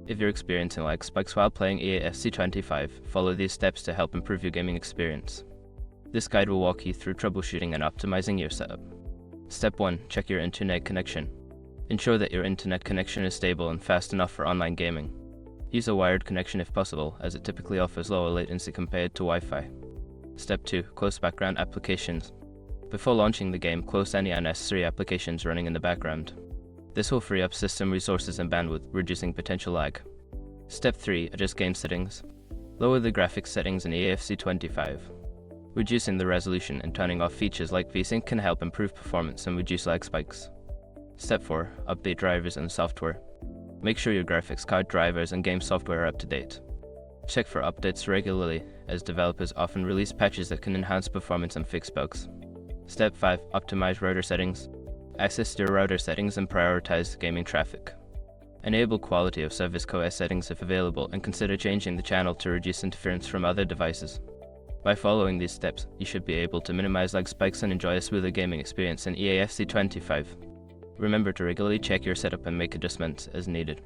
If you're experiencing lag spikes while playing EAFC 25, follow these steps to help improve your gaming experience. This guide will walk you through troubleshooting and optimizing your setup. Step 1. Check your internet connection. Ensure that your internet connection is stable and fast enough for online gaming. Use a wired connection if possible, as it typically offers lower latency compared to Wi-Fi. Step 2. Close background applications. Before launching the game, close any unnecessary applications running in the background. This will free up system resources and bandwidth, reducing potential lag. Step 3. Adjust game settings. Lower the graphics settings in EAFC 25. Reducing the resolution and turning off features like VSync can help improve performance and reduce lag spikes. Step 4. Update drivers and software. Make sure your graphics card drivers and game software are up to date. Check for updates regularly, as developers often release patches that can enhance performance and fix bugs. Step 5. Optimize router settings. Access your router settings and prioritize gaming traffic. Enable quality of service OS settings if available, and consider changing the channel to reduce interference from other devices. By following these steps, you should be able to minimize lag spikes and enjoy a smoother gaming experience in EAFC 25. Remember to regularly check your setup and make adjustments as needed.